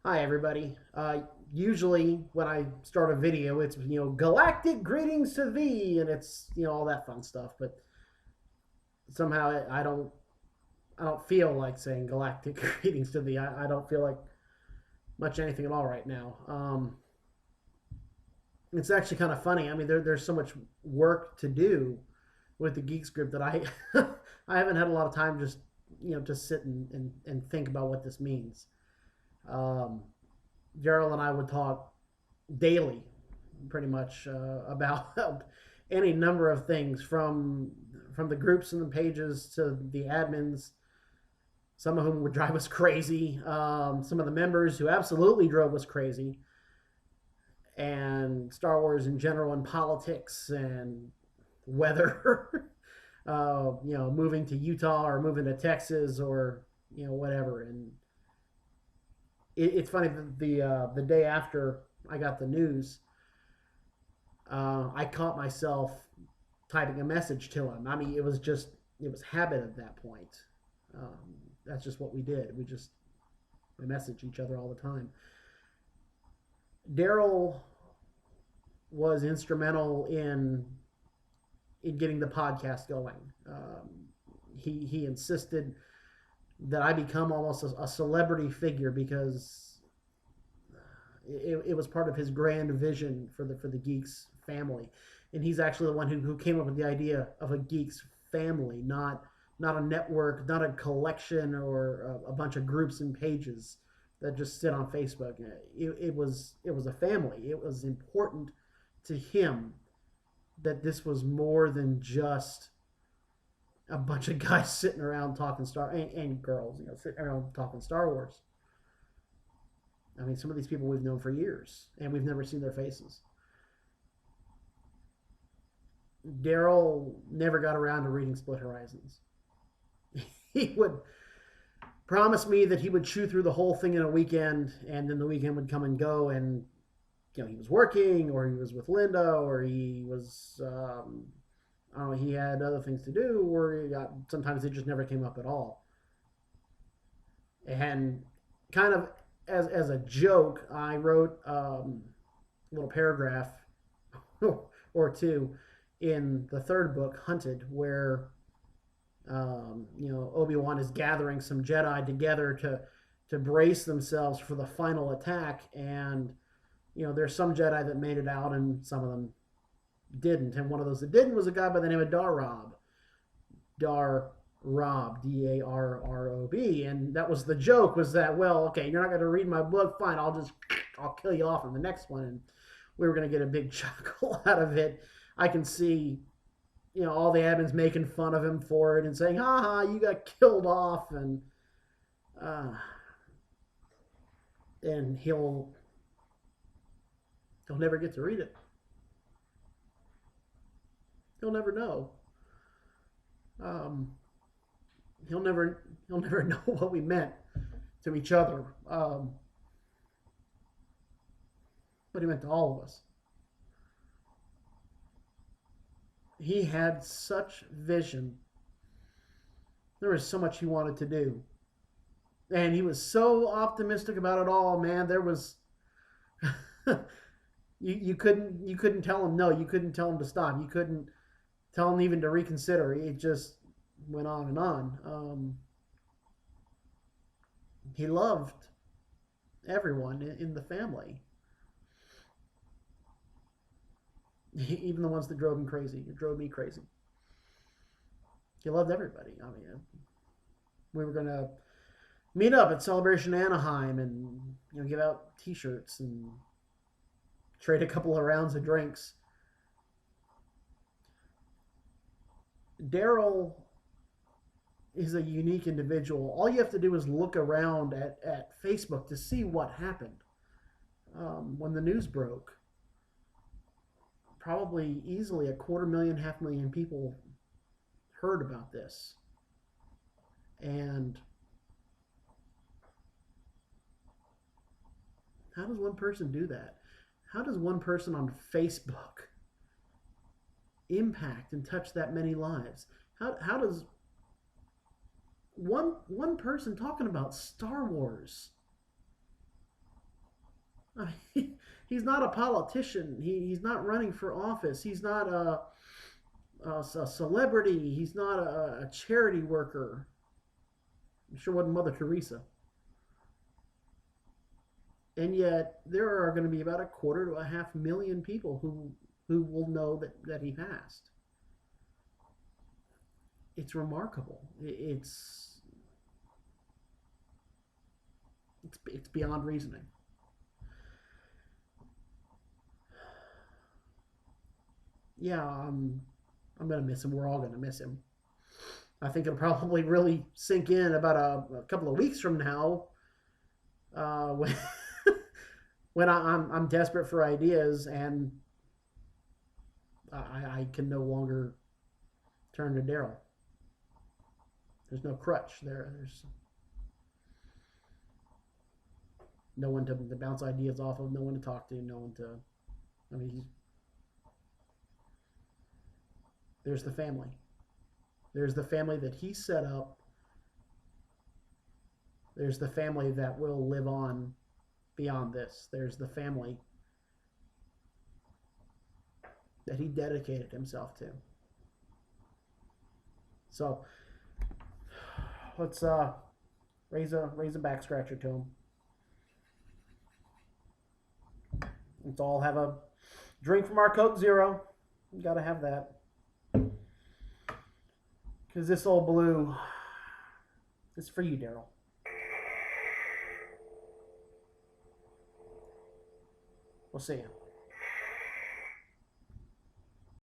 Hi, everybody. Usually, when I start a video, it's galactic greetings to thee, and it's all that fun stuff. But somehow I don't feel like saying galactic greetings to thee. I don't feel like much anything at all right now. It's actually kind of funny. I mean, there's so much work to do with the Geeks group that I I haven't had a lot of time just to sit and think about what this means. Um, Darryl and I would talk daily, pretty much, about any number of things from the groups and the pages to the admins. Some of whom would drive us crazy. Some of the members who absolutely drove us crazy, and Star Wars in general, and politics and weather. Moving to Utah or moving to Texas or whatever. And it's funny the day after I got the news, I caught myself typing a message to him. I mean, it was habit at that point. That's just what we did. We message each other all the time. Darryl was instrumental in getting the podcast going. He insisted that I become almost a celebrity figure because it was part of his grand vision for the Geeks family, and he's actually the one who came up with the idea of a Geeks family, not a network, not a collection or a bunch of groups and pages that just sit on Facebook. It was a family. It was important to him that this was more than just a bunch of guys sitting around talking and girls, sitting around talking Star Wars. I mean, some of these people we've known for years, and we've never seen their faces. Darryl never got around to reading Split Horizons. He would promise me that he would chew through the whole thing in a weekend, and then the weekend would come and go, and he was working, or he was with Linda, or he was I don't know, he had other things to do, or sometimes it just never came up at all. And kind of as a joke, I wrote a little paragraph or two in the third book, Hunted, where Obi-Wan is gathering some Jedi together to brace themselves for the final attack, and there's some Jedi that made it out, and some of them didn't. And one of those that didn't was a guy by the name of Darrob, Darrob. And that was the joke, was that, well, okay, you're not going to read my book, fine, I'll kill you off in the next one. And we were going to get a big chuckle out of it. I can see all the admins making fun of him for it and saying, "Ha ha, you got killed off," uh, and he'll never get to read it. He'll never know. Um, he'll never know what we meant to each other. What he meant to all of us. He had such vision. There was so much he wanted to do, and he was so optimistic about it all. Man, there was you couldn't tell him no. You couldn't tell him to stop. You couldn't tell him even to reconsider. It just went on and on. He loved everyone in the family, even the ones that drove him crazy. It drove me crazy. He loved everybody. I mean, we were gonna meet up at Celebration Anaheim and give out T-shirts and trade a couple of rounds of drinks. Darryl is a unique individual. All you have to do is look around at Facebook to see what happened when the news broke. Probably easily a quarter million, half million people heard about this. And how does one person do that? How does one person on Facebook impact and touch that many lives? How does one person talking about Star Wars I mean, he's not a politician. He's not running for office. He's not a celebrity. He's not a charity worker. I'm sure wasn't Mother Teresa. And yet there are going to be about a quarter to a half million people who will know that he passed. It's remarkable. It's beyond reasoning. Yeah, I'm gonna miss him. We're all gonna miss him. I think it'll probably really sink in about a couple of weeks from now, when when I'm desperate for ideas and I can no longer turn to Darryl. There's no crutch there. There's no one to bounce ideas off of, no one to talk to, no one to. I mean, there's the family. There's the family that he set up. There's the family that will live on beyond this. There's the family that he dedicated himself to. So let's raise a back scratcher to him. Let's all have a drink from our Coke Zero. You gotta have that. Because this old blue is for you, Darryl. We'll see you.